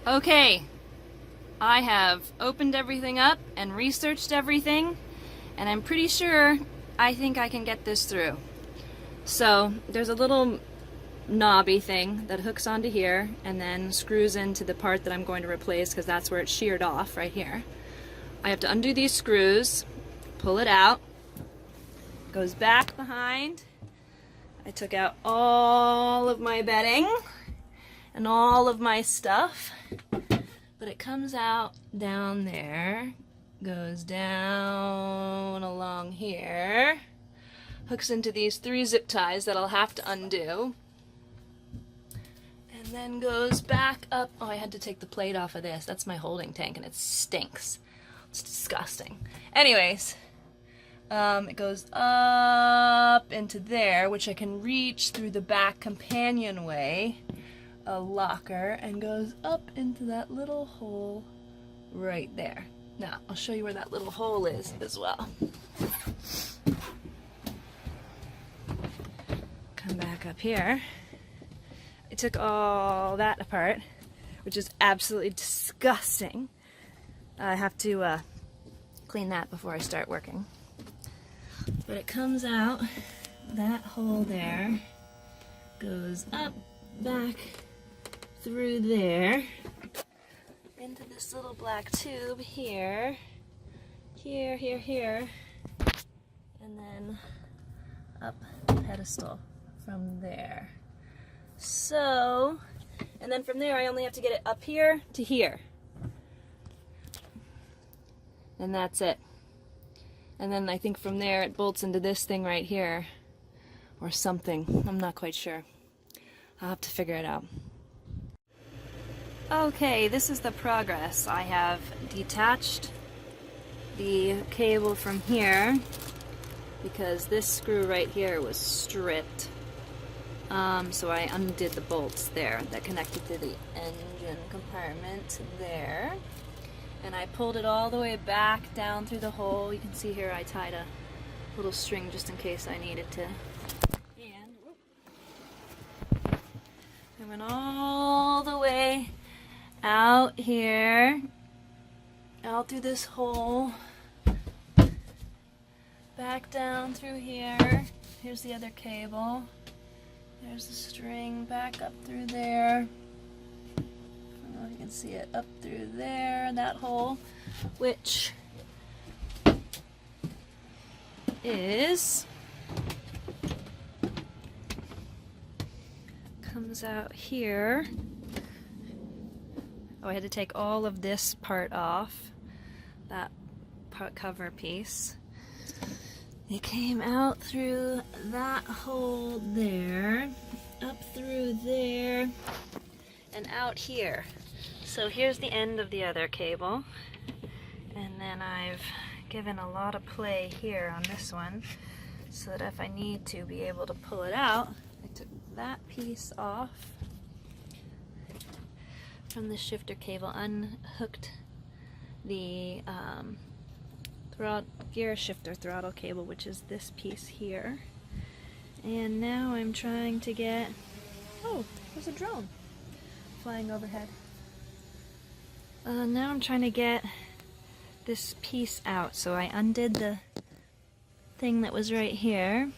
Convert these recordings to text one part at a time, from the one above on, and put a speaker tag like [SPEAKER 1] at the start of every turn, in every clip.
[SPEAKER 1] Okay, I have opened everything up and researched everything, and I'm pretty sure I think I can get this through. So there's a little knobby thing that hooks onto here and then screws into the part that I'm going to replace because that's where it's sheared off right here. I have to undo these screws, pull it out, goes back behind. I took out all of my bedding and all of my stuff, but it comes out down there, goes down along here, hooks into these 3 zip ties that I'll have to undo, and then goes back up. Oh, I had to take the plate off of this. That's my holding tank and it stinks. It's disgusting. Anyways, it goes up into there, which I can reach through the back companionway, a locker, and goes up into that little hole right there. Now, I'll show you where that little hole is as well. Come back up here. I took all that apart, which is absolutely disgusting. I have to clean that before I start working. But it comes out, that hole there, goes up, back, through there, into this little black tube here, here, and then up the pedestal from there. So, and then from there I only have to get it up here to here. And that's it. And then I think from there it bolts into this thing right here, or something. I'm not quite sure. I'll have to figure it out. Okay, this is the progress. I have detached the cable from here because this screw right here was stripped. So I undid the bolts there that connected to the engine compartment there. And I pulled it all the way back down through the hole. You can see here I tied a little string just in case I needed to. And I went all the way out here, out through this hole, back down through here. Here's the other cable. There's the string, back up through there. I don't know if you can see it, up through there, that hole, which is, comes out here. Oh, I had to take all of this part off, that part cover piece. It came out through that hole there, up through there, and out here. So here's the end of the other cable, and then I've given a lot of play here on this one so that if I need to be able to pull it out, I took that piece off from the shifter cable, unhooked the gear shifter throttle cable, which is this piece here, and now I'm trying to get, oh, there's a drone flying overhead. Now I'm trying to get this piece out, so I undid the thing that was right here,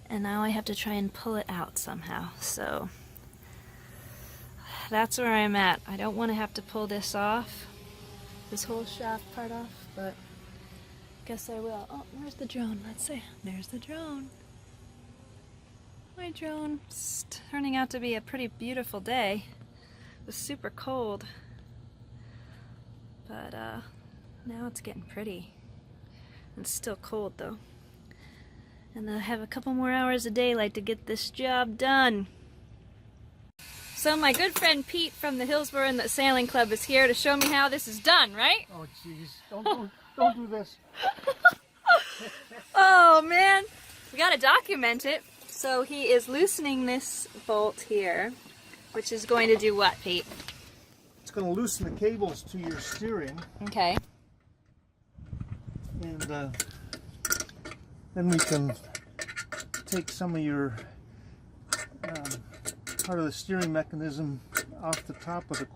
[SPEAKER 1] and now I have to try and pull it out somehow. So that's where I'm at. I don't want to have to pull this off, this whole shaft part off, but guess I will. Oh, where's the drone? Let's see. There's the drone. My drone. It's turning out to be a pretty beautiful day. It was super cold, but now it's getting pretty. It's still cold though. And I have a couple more hours of daylight to get this job done. So my good friend Pete from the Hillsborough and the Sailing Club is here to show me how this is done, right?
[SPEAKER 2] Oh jeez, don't do this.
[SPEAKER 1] Oh man, we gotta document it. So he is loosening this bolt here, which is going to do what, Pete?
[SPEAKER 2] It's going to loosen the cables to your steering.
[SPEAKER 1] Okay.
[SPEAKER 2] And then we can take some of your part of the steering mechanism off the top of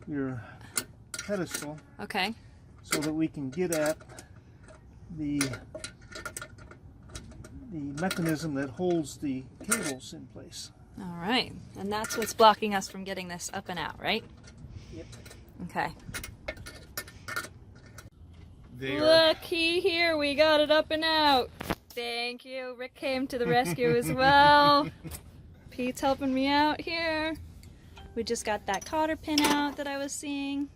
[SPEAKER 2] your pedestal,
[SPEAKER 1] Okay.
[SPEAKER 2] so that we can get at the mechanism that holds the cables in place.
[SPEAKER 1] All right. And that's what's blocking us from getting this up and out, right?
[SPEAKER 2] Yep.
[SPEAKER 1] Okay.
[SPEAKER 3] There.
[SPEAKER 1] Looky here, we got it up and out. Thank you. Rick came to the rescue as well. Pete's helping me out here. We just got that cotter pin out that I was seeing.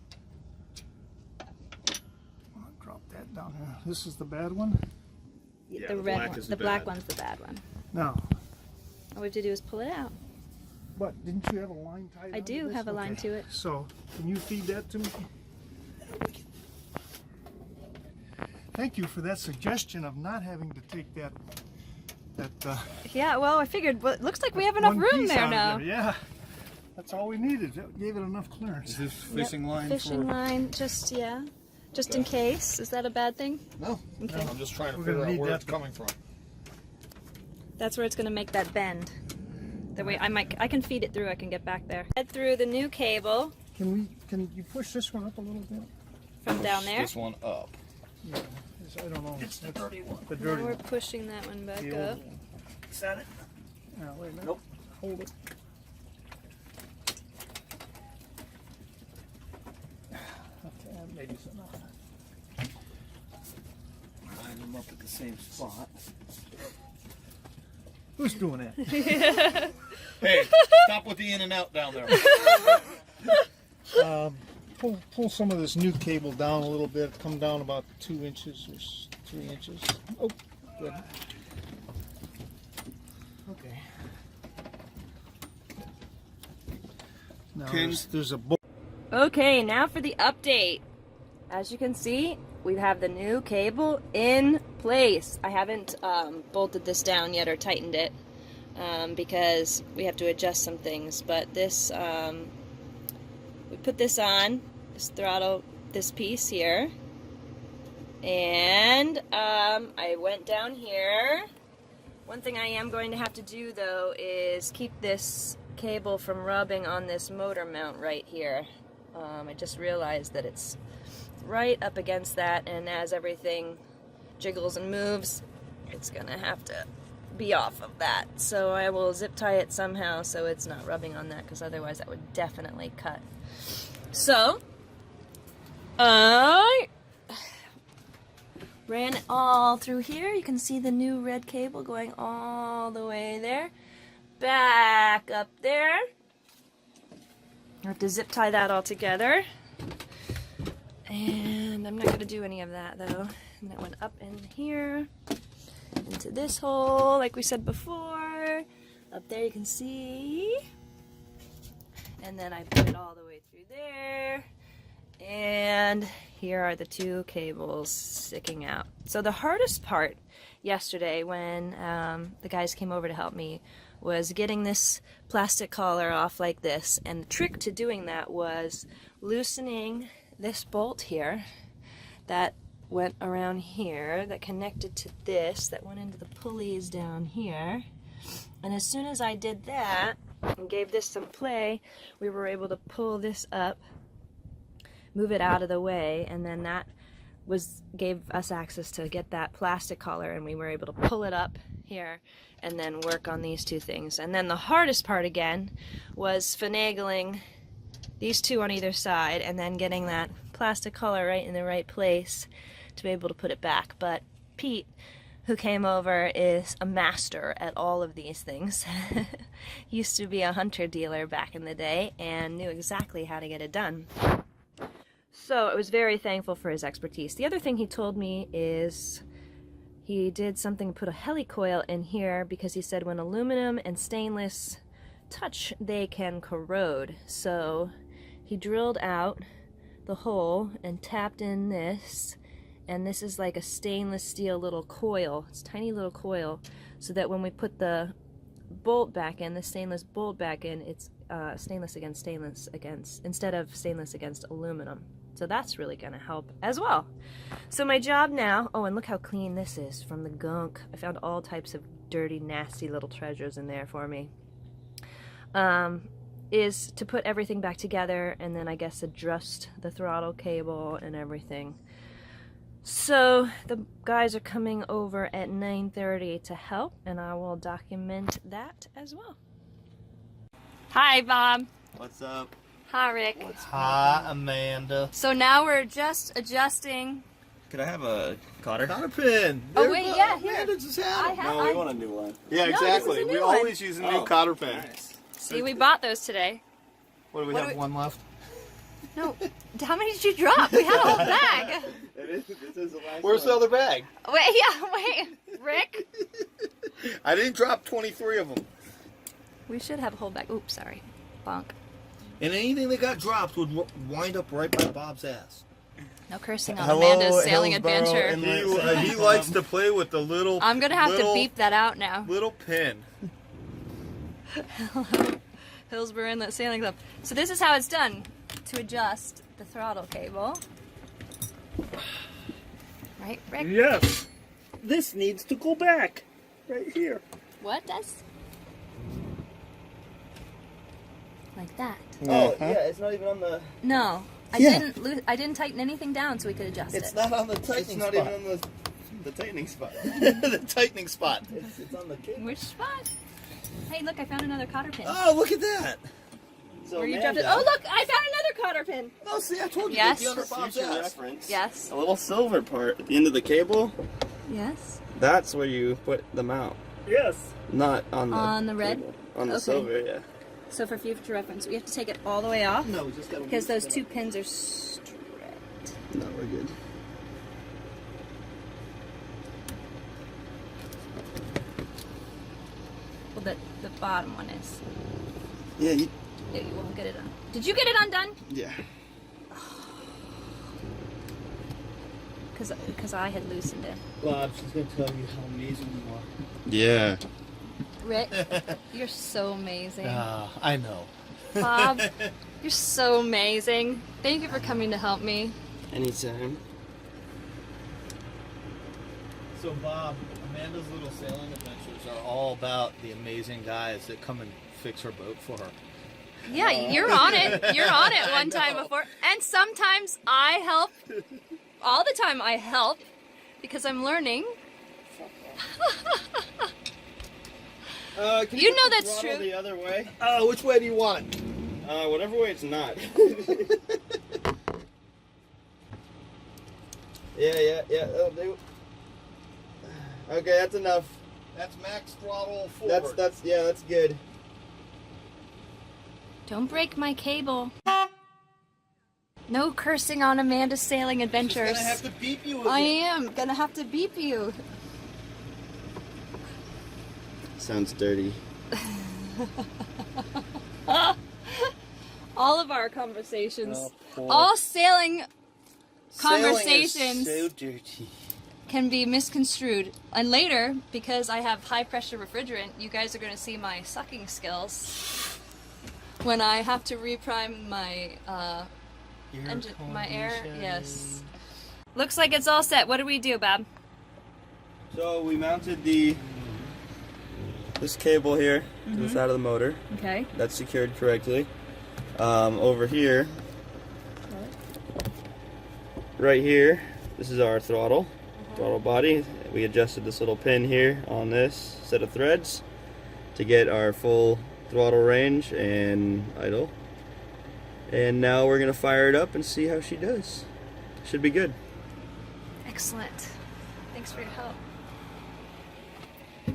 [SPEAKER 2] I'll drop that down here. This is the bad one.
[SPEAKER 3] Yeah,
[SPEAKER 1] The
[SPEAKER 3] the
[SPEAKER 1] red
[SPEAKER 3] black
[SPEAKER 1] one.
[SPEAKER 3] is
[SPEAKER 1] The
[SPEAKER 3] the
[SPEAKER 1] black
[SPEAKER 3] bad.
[SPEAKER 1] one's the bad one.
[SPEAKER 2] Now,
[SPEAKER 1] All we have to do is pull it out.
[SPEAKER 2] but didn't you have a line tied
[SPEAKER 1] I
[SPEAKER 2] onto
[SPEAKER 1] do
[SPEAKER 2] this?
[SPEAKER 1] have a line
[SPEAKER 2] Okay.
[SPEAKER 1] to it.
[SPEAKER 2] So, can you feed that to me? Thank you for that suggestion of not having to take that
[SPEAKER 1] Yeah, well, I figured, well, it looks like we have enough
[SPEAKER 2] one
[SPEAKER 1] room
[SPEAKER 2] piece
[SPEAKER 1] there
[SPEAKER 2] out of
[SPEAKER 1] now.
[SPEAKER 2] there. Yeah, that's all we needed. That gave it enough clearance.
[SPEAKER 3] Is this fishing line
[SPEAKER 1] Fishing
[SPEAKER 3] for?
[SPEAKER 1] line, just, yeah. Just in case. Is that a bad thing?
[SPEAKER 3] No.
[SPEAKER 1] Okay.
[SPEAKER 3] I'm just trying to
[SPEAKER 2] We're
[SPEAKER 3] figure
[SPEAKER 2] gonna
[SPEAKER 3] out
[SPEAKER 2] need
[SPEAKER 3] where
[SPEAKER 2] that
[SPEAKER 3] it's
[SPEAKER 2] to-
[SPEAKER 3] coming from.
[SPEAKER 1] That's where it's going to make that bend. That way I can feed it through, I can get back there. Head through the new cable
[SPEAKER 2] Can you push this one up a little bit?
[SPEAKER 1] from down there.
[SPEAKER 3] This one up.
[SPEAKER 2] Yeah, I don't know.
[SPEAKER 3] It's the dirty one.
[SPEAKER 2] The
[SPEAKER 1] Now
[SPEAKER 2] dirty
[SPEAKER 1] we're
[SPEAKER 2] one.
[SPEAKER 1] pushing that one back
[SPEAKER 2] The old
[SPEAKER 1] up.
[SPEAKER 2] one. Is that it? No, wait a minute.
[SPEAKER 3] Nope.
[SPEAKER 2] Hold it. Okay, maybe it's enough.
[SPEAKER 3] Line them up at the same spot.
[SPEAKER 2] Who's doing that?
[SPEAKER 3] Hey, stop with the in and out down there.
[SPEAKER 2] Pull some of this new cable down a little bit. Come down about 2 inches or 3 inches. Oh, good. Okay. Now
[SPEAKER 3] Pins.
[SPEAKER 2] there's a bolt.
[SPEAKER 1] Okay, now for the update. As you can see, we have the new cable in place. I haven't bolted this down yet or tightened it because we have to adjust some things. But this, we put this on, this throttle, this piece here. And I went down here. One thing I am going to have to do though is keep this cable from rubbing on this motor mount right here. I just realized that it's right up against that, and as everything jiggles and moves, it's gonna have to be off of that. So I will zip tie it somehow so it's not rubbing on that, because otherwise that would definitely cut. So I ran it all through here. You can see the new red cable going all the way there, back up there. I have to zip tie that all together. And I'm not going to do any of that though. And that went up in here, into this hole, like we said before. Up there you can see. And then I put it all the way through there. And here are the two cables sticking out. So the hardest part yesterday when the guys came over to help me was getting this plastic collar off like this. And the trick to doing that was loosening this bolt here that went around here, that connected to this, that went into the pulleys down here. And as soon as I did that and gave this some play, we were able to pull this up, move it out of the way, and then that gave us access to get that plastic collar, and we were able to pull it up here and then work on these two things. And then the hardest part again was finagling these two on either side and then getting that plastic collar right in the right place to be able to put it back. But Pete, who came over, is a master at all of these things. Used to be a hunter dealer back in the day and knew exactly how to get it done. So I was very thankful for his expertise. The other thing he told me is he did something, put a helicoil in here, because he said when aluminum and stainless touch, they can corrode. So he drilled out the hole and tapped in this, and this is like a stainless steel little coil. It's a tiny little coil, so that when we put the bolt back in, the stainless bolt back in, it's stainless against stainless against, instead of stainless against aluminum. So that's really gonna help as well. So my job now, oh, and look how clean this is from the gunk. I found all types of dirty, nasty little treasures in there for me. is to put everything back together and then I guess adjust the throttle cable and everything. So the guys are coming over at 9:30 to help, and I will document that as well. Hi, Bob.
[SPEAKER 3] What's up?
[SPEAKER 1] Hi, Rick.
[SPEAKER 2] Hi, Amanda.
[SPEAKER 1] So now we're just adjusting.
[SPEAKER 3] Could I have a cotter?
[SPEAKER 2] Cotter pin.
[SPEAKER 1] Oh,
[SPEAKER 2] There
[SPEAKER 1] wait,
[SPEAKER 2] we go.
[SPEAKER 1] yeah, here.
[SPEAKER 2] Amanda just had it.
[SPEAKER 3] No, we want a new one.
[SPEAKER 2] Yeah,
[SPEAKER 1] No, this
[SPEAKER 2] exactly.
[SPEAKER 1] is a new
[SPEAKER 2] We
[SPEAKER 1] one.
[SPEAKER 2] always use a new
[SPEAKER 3] Oh,
[SPEAKER 2] cotter pin.
[SPEAKER 3] Nice.
[SPEAKER 1] See, we bought those today.
[SPEAKER 2] What do we
[SPEAKER 1] What
[SPEAKER 2] have?
[SPEAKER 1] do we-
[SPEAKER 2] One left.
[SPEAKER 1] No, how many did you drop? We had a whole bag.
[SPEAKER 3] This is the last
[SPEAKER 2] Where's the other bag?
[SPEAKER 1] Wait, Rick.
[SPEAKER 2] I didn't drop 23 of them.
[SPEAKER 1] We should have a whole bag. Oops, sorry. Bonk.
[SPEAKER 2] And anything that got dropped would wind up right by Bob's ass.
[SPEAKER 1] No cursing on Amanda's sailing adventure.
[SPEAKER 2] He likes to play with the little.
[SPEAKER 1] I'm gonna have to beep that out now.
[SPEAKER 2] Little pin.
[SPEAKER 1] Hillsborough Inlet Sailing Club. So this is how it's done to adjust the throttle cable. Right, Rick?
[SPEAKER 3] Yes. This needs to go back. Right here.
[SPEAKER 1] What does? Like that.
[SPEAKER 3] Oh, yeah, it's not even on the...
[SPEAKER 1] No, I didn't tighten anything down so we could adjust
[SPEAKER 3] It's
[SPEAKER 1] it.
[SPEAKER 3] not on the tightening spot. It's not even on the tightening spot.
[SPEAKER 2] The tightening spot.
[SPEAKER 3] It's on the cable.
[SPEAKER 1] Which spot? Hey, look, I found another cotter pin.
[SPEAKER 2] Oh, look at that.
[SPEAKER 3] So
[SPEAKER 1] Where you dropped it? Oh, look, I found another cotter pin.
[SPEAKER 2] Oh, see, I told you.
[SPEAKER 1] Yes.
[SPEAKER 2] The under Bob's
[SPEAKER 3] future
[SPEAKER 2] ass.
[SPEAKER 3] reference.
[SPEAKER 1] Yes.
[SPEAKER 3] A little silver part at the end of the cable.
[SPEAKER 1] Yes.
[SPEAKER 3] That's where you put the mount. Yes. Not on the...
[SPEAKER 1] On the red?
[SPEAKER 3] cable. On the
[SPEAKER 1] Okay.
[SPEAKER 3] silver, yeah.
[SPEAKER 1] So for future reference, we have to take it all the way off
[SPEAKER 2] No, we just got to.
[SPEAKER 1] because those two pins are straight.
[SPEAKER 3] No, we're good.
[SPEAKER 1] Well, the bottom one is.
[SPEAKER 3] Yeah, you...
[SPEAKER 1] Yeah, you won't get it on. Did you get it undone?
[SPEAKER 3] Yeah.
[SPEAKER 1] Because I had loosened it.
[SPEAKER 2] Bob, she's going to tell you how amazing you are.
[SPEAKER 3] Yeah.
[SPEAKER 1] Rick, you're so amazing.
[SPEAKER 2] I know.
[SPEAKER 1] Bob, you're so amazing. Thank you for coming to help me.
[SPEAKER 3] Anytime.
[SPEAKER 2] So, Bob, Amanda's little sailing adventures are all about the amazing guys that come and fix her boat for her.
[SPEAKER 1] Yeah, you're on it. You're on it one
[SPEAKER 2] I
[SPEAKER 1] time
[SPEAKER 2] know.
[SPEAKER 1] before. And sometimes I help. All the time I help because I'm learning.
[SPEAKER 3] Can
[SPEAKER 1] You know
[SPEAKER 3] put the
[SPEAKER 1] that's
[SPEAKER 3] throttle
[SPEAKER 1] true.
[SPEAKER 3] The other way.
[SPEAKER 2] Which way do you want it?
[SPEAKER 3] Whatever way it's not. yeah. Oh, okay, that's enough.
[SPEAKER 2] That's max throttle forward.
[SPEAKER 3] That's good.
[SPEAKER 1] Don't break my cable. No cursing on Amanda's Sailing Adventures.
[SPEAKER 2] She's gonna have to beep you.
[SPEAKER 1] I am gonna have to beep you.
[SPEAKER 3] Sounds dirty.
[SPEAKER 1] All of our conversations,
[SPEAKER 2] Oh, poor-
[SPEAKER 1] all sailing
[SPEAKER 3] Sailing
[SPEAKER 1] conversations
[SPEAKER 3] is so dirty.
[SPEAKER 1] can be misconstrued. And later, because I have high pressure refrigerant, you guys are gonna see my sucking skills when I have to reprime my engine, my air. Yes. Looks like it's all set. What do we do, Bob?
[SPEAKER 3] So we mounted this cable here to the side of the motor.
[SPEAKER 1] Okay.
[SPEAKER 3] That's secured correctly. Over here, right here, this is our throttle body. We adjusted this little pin here on this set of threads to get our full throttle range and idle. And now we're gonna fire it up and see how she does. Should be good.
[SPEAKER 1] Excellent. Thanks for your help.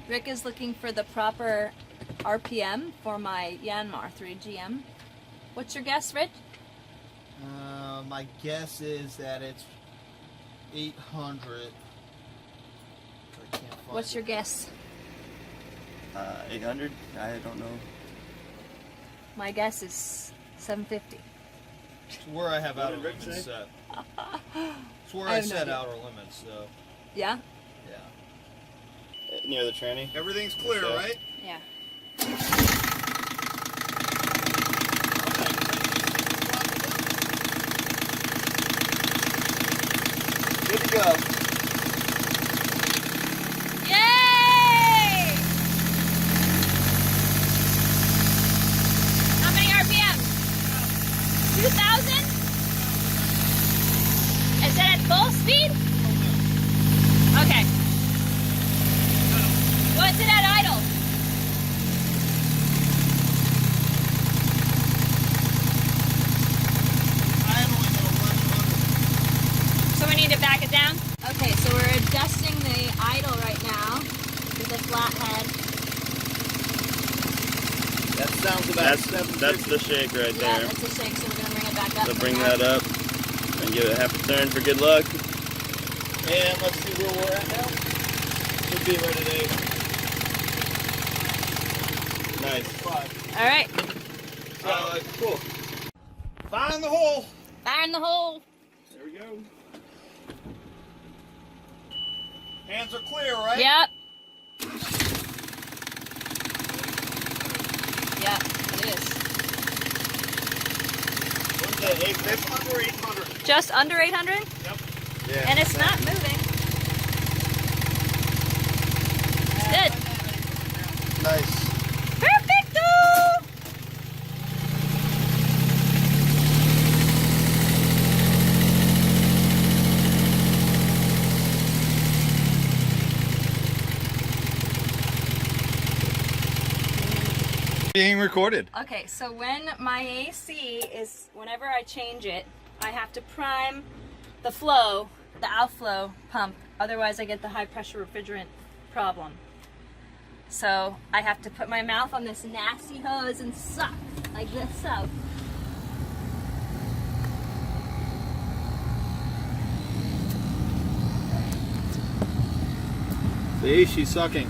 [SPEAKER 1] Rick is looking for the proper RPM for my Yanmar 3GM. What's your guess, Rich?
[SPEAKER 2] My guess is that it's 800. I can't find
[SPEAKER 1] What's your guess?
[SPEAKER 3] 800? I don't know.
[SPEAKER 1] My guess is 750.
[SPEAKER 2] It's where I have outer
[SPEAKER 3] What did Rick
[SPEAKER 2] limits
[SPEAKER 3] say?
[SPEAKER 2] set. It's where
[SPEAKER 1] I
[SPEAKER 2] I
[SPEAKER 1] have no
[SPEAKER 2] set
[SPEAKER 1] idea.
[SPEAKER 2] outer limits, so
[SPEAKER 1] Yeah?
[SPEAKER 2] yeah.
[SPEAKER 3] Near the tranny?
[SPEAKER 2] Everything's clear,
[SPEAKER 3] Okay.
[SPEAKER 2] right?
[SPEAKER 1] Yeah.
[SPEAKER 3] Good to go.
[SPEAKER 1] Yay! back it down? Okay, so we're adjusting the idle right now with the flathead.
[SPEAKER 2] That sounds about
[SPEAKER 3] That's the shake right
[SPEAKER 1] Yeah,
[SPEAKER 3] there.
[SPEAKER 1] that's a shake, so we're gonna bring it back up.
[SPEAKER 3] So bring that up and give it half a turn for good luck.
[SPEAKER 2] And let's see where we're at now. Should be right at 8.
[SPEAKER 3] Nice.
[SPEAKER 2] 5.
[SPEAKER 1] All right,
[SPEAKER 2] Cool. Fire in the hole.
[SPEAKER 1] fire in the hole.
[SPEAKER 2] There we go. Hands are clear, right?
[SPEAKER 1] Yep. Yep, it is.
[SPEAKER 2] What's that? That's under 800.
[SPEAKER 1] Just under 800?
[SPEAKER 2] Yep. Yeah.
[SPEAKER 1] And it's not moving. It's good.
[SPEAKER 2] Nice.
[SPEAKER 1] Perfecto!
[SPEAKER 2] Being recorded.
[SPEAKER 1] Okay, so when my AC is, whenever I change it, I have to prime the flow, the outflow pump. Otherwise I get the high pressure refrigerant problem. So I have to put my mouth on this nasty hose and suck like this, so.
[SPEAKER 2] See, she's sucking.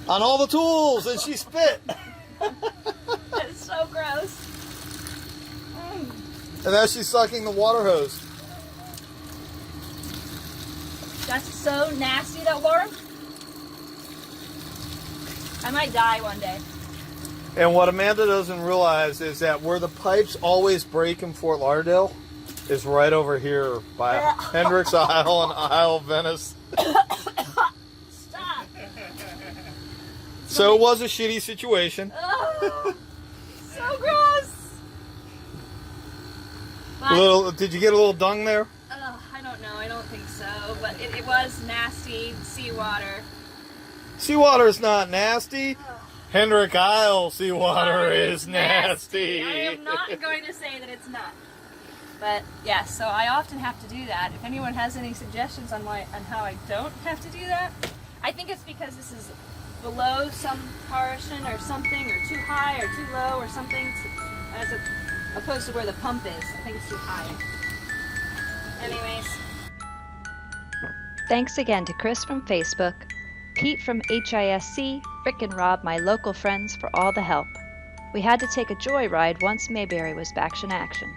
[SPEAKER 2] On all the tools, and she spit.
[SPEAKER 1] It's so gross.
[SPEAKER 2] And now she's sucking the water hose.
[SPEAKER 1] That's so nasty, that water. I might die one day.
[SPEAKER 2] And what Amanda doesn't realize is that where the pipes always break in Fort Lauderdale is right over here by Hendricks Isle and Isle Venice.
[SPEAKER 1] Stop.
[SPEAKER 2] So it was a shitty situation.
[SPEAKER 1] Oh, so gross. But,
[SPEAKER 2] Did you get a little dung there?
[SPEAKER 1] I don't know. I don't think so. But it was nasty seawater.
[SPEAKER 2] Seawater is not nasty. Hendrick Isle seawater is nasty.
[SPEAKER 1] I am not going to say that it's not. But yeah, so I often have to do that. If anyone has any suggestions on how I don't have to do that, I think it's because this is below some portion or something, or too high or too low or something, opposed to where the pump is. I think it's too high. Anyways.
[SPEAKER 4] Thanks again to Chris from Facebook, Pete from HISC, Rick and Rob, my local friends, for all the help. We had to take a joyride once Mayberry was back in action.